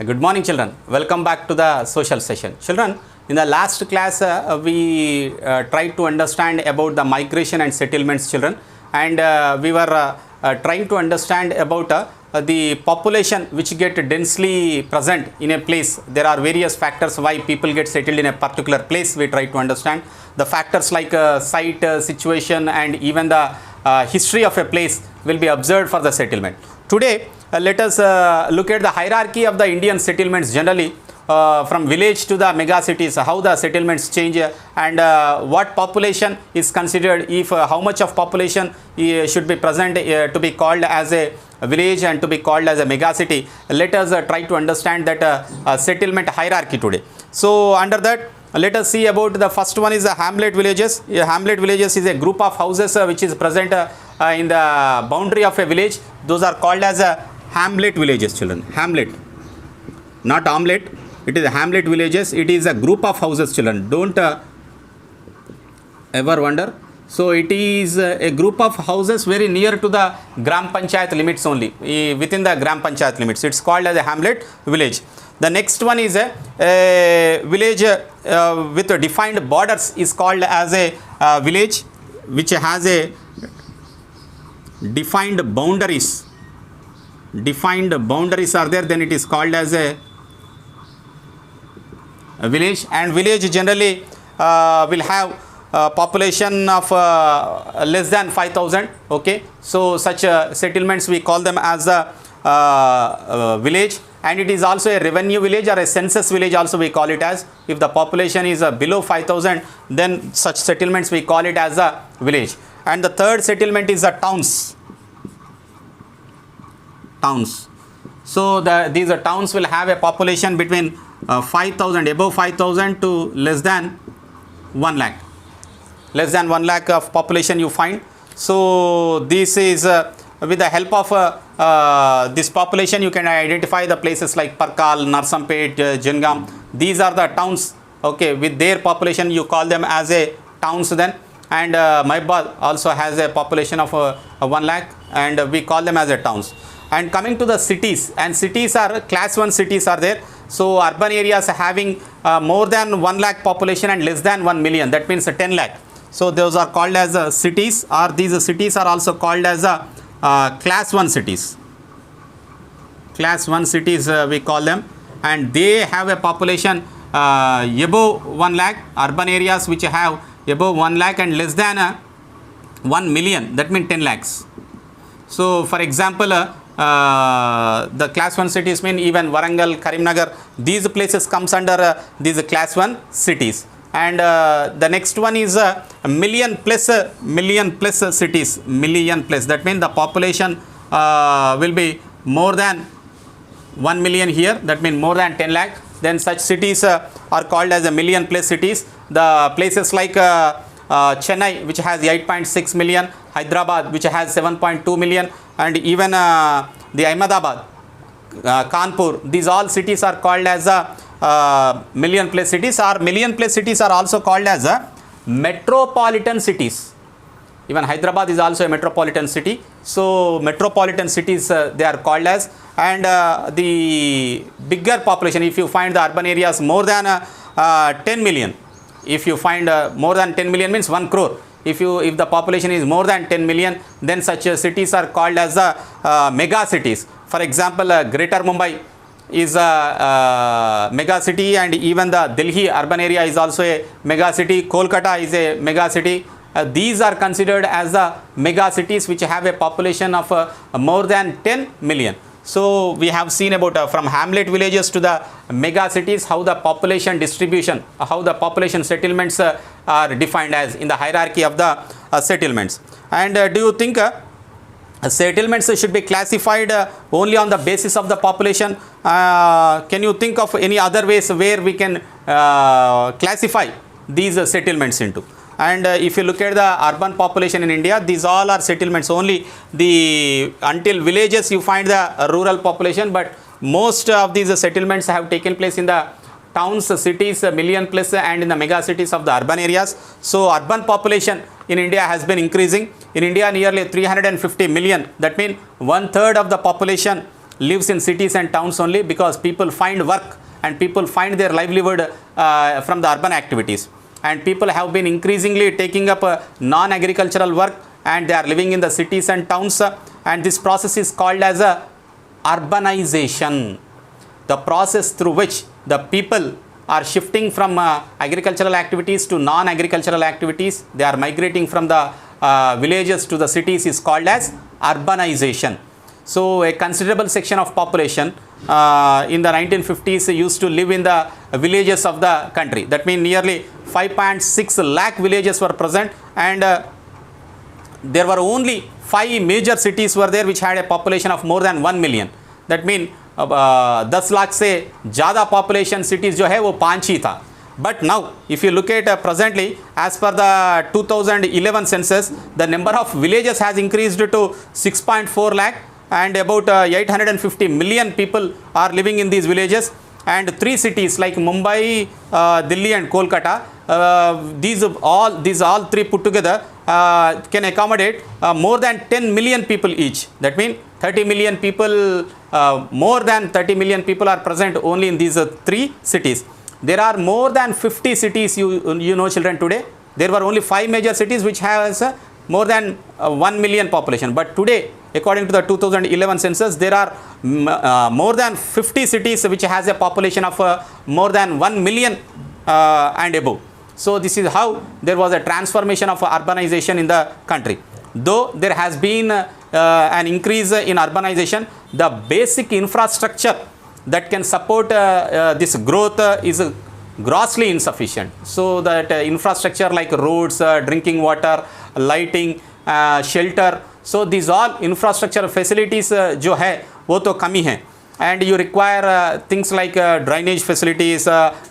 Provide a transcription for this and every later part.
Good morning, children. Welcome back to the social session. Children, in the last class, we tried to understand about the migration and settlements, children, and we were trying to understand about the population which get densely present in a place. There are various factors why people get settled in a particular place. We try to understand the factors like site, situation, and even the history of a place will be observed for the settlement. Today, let us look at the hierarchy of the Indian settlements generally from village to the mega cities, how the settlements change and what population is considered, if how much of population should be present to be called as a village and to be called as a mega city. Let us try to understand that settlement hierarchy today. So under that, let us see about the first one is the hamlet villages. Hamlet villages is a group of houses which is present in the boundary of a village. Those are called as hamlet villages, children. Hamlet, not omelette. It is hamlet villages. It is a group of houses, children. Don't ever wonder. So it is a group of houses very near to the Gram Panchayat limits only, within the Gram Panchayat limits. It's called as a hamlet village. The next one is a village with defined borders is called as a village which has a defined boundaries. Defined boundaries are there, then it is called as a village. And village generally will have population of less than 5,000. Okay, so such settlements we call them as a village. And it is also a revenue village or a census village also we call it as. If the population is below 5,000, then such settlements we call it as a village. And the third settlement is the towns. Towns. So these towns will have a population between 5,000, above 5,000 to less than 1 lakh. Less than 1 lakh of population you find. So this is with the help of this population you can identify the places like Parkal, Narsampet, Jingam. These are the towns. Okay, with their population you call them as a towns then. And Maibad also has a population of 1 lakh and we call them as a towns. And coming to the cities, and cities are class 1 cities are there. So urban areas having more than 1 lakh population and less than 1 million, that means 10 lakh. So those are called as cities, or these cities are also called as class 1 cities. Class 1 cities we call them, and they have a population above 1 lakh. Urban areas which have above 1 lakh and less than 1 million, that means 10 lakhs. So for example, the class 1 cities mean even Warangal, Karimnagar, these places comes under these class 1 cities. And the next one is million plus cities, million plus, that means the population will be more than 1 million here, that means more than 10 lakh. Then such cities are called as a million plus cities. The places like Chennai, which has 8.6 million, Hyderabad, which has 7.2 million, and even the Ahmedabad, Kanpur, these all cities are called as million plus cities, or million plus cities are also called as metropolitan cities. Even Hyderabad is also a metropolitan city. So metropolitan cities they are called as. And the bigger population, if you find the urban areas more than 10 million, if you find more than 10 million means 1 crore. If the population is more than 10 million, then such cities are called as mega cities. For example, Greater Mumbai is a mega city, and even the Delhi urban area is also a mega city. Kolkata is a mega city. These are considered as the mega cities which have a population of more than 10 million. So we have seen about from hamlet villages to the mega cities, how the population distribution, how the population settlements are defined as in the hierarchy of the settlements. And do you think settlements should be classified only on the basis of the population? Can you think of any other ways where we can classify these settlements into? And if you look at the urban population in India, these all are settlements. Only until villages you find the rural population, but most of these settlements have taken place in the towns, cities, million plus, and in the mega cities of the urban areas. So urban population in India has been increasing. In India, nearly 350 million. That means 1/3 of the population lives in cities and towns only because people find work and people find their livelihood from the urban activities. And people have been increasingly taking up non-agricultural work and they are living in the cities and towns. And this process is called as a urbanization. The process through which the people are shifting from agricultural activities to non-agricultural activities. They are migrating from the villages to the cities is called as urbanization. So a considerable section of population in the 1950s used to live in the villages of the country. That means nearly 5.6 lakh villages were present, and there were only 5 major cities were there which had a population of more than 1 million. That means 10 lakh से ज़्यादा population cities जो है वो 5 ही था. But now, if you look at presently, as per the 2011 census, the number of villages has increased to 6.4 lakh, and about 850 million people are living in these villages. And 3 cities like Mumbai, Delhi and Kolkata, these all 3 put together can accommodate more than 10 million people each. That means 30 million people, more than 30 million people are present only in these 3 cities. There are more than 50 cities, you know children, today. There were only 5 major cities which has more than 1 million population. But today, according to the 2011 census, there are more than 50 cities which has a population of more than 1 million and above. So this is how there was a transformation of urbanization in the country. Though there has been an increase in urbanization, the basic infrastructure that can support this growth is grossly insufficient. So that infrastructure like roads, drinking water, lighting, shelter, so these all infrastructure facilities जो है वो तो कमी है. And you require things like drainage facilities,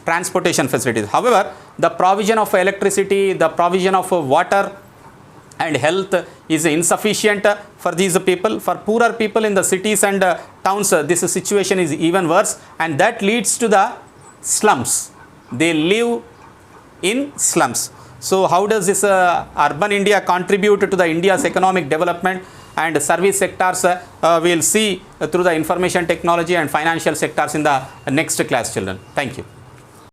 transportation facilities. However, the provision of electricity, the provision of water and health is insufficient for these people. For poorer people in the cities and towns, this situation is even worse, and that leads to the slums. They live in slums. So how does this urban India contribute to the India's economic development and service sectors? We will see through the information technology and financial sectors in the next class, children. Thank you.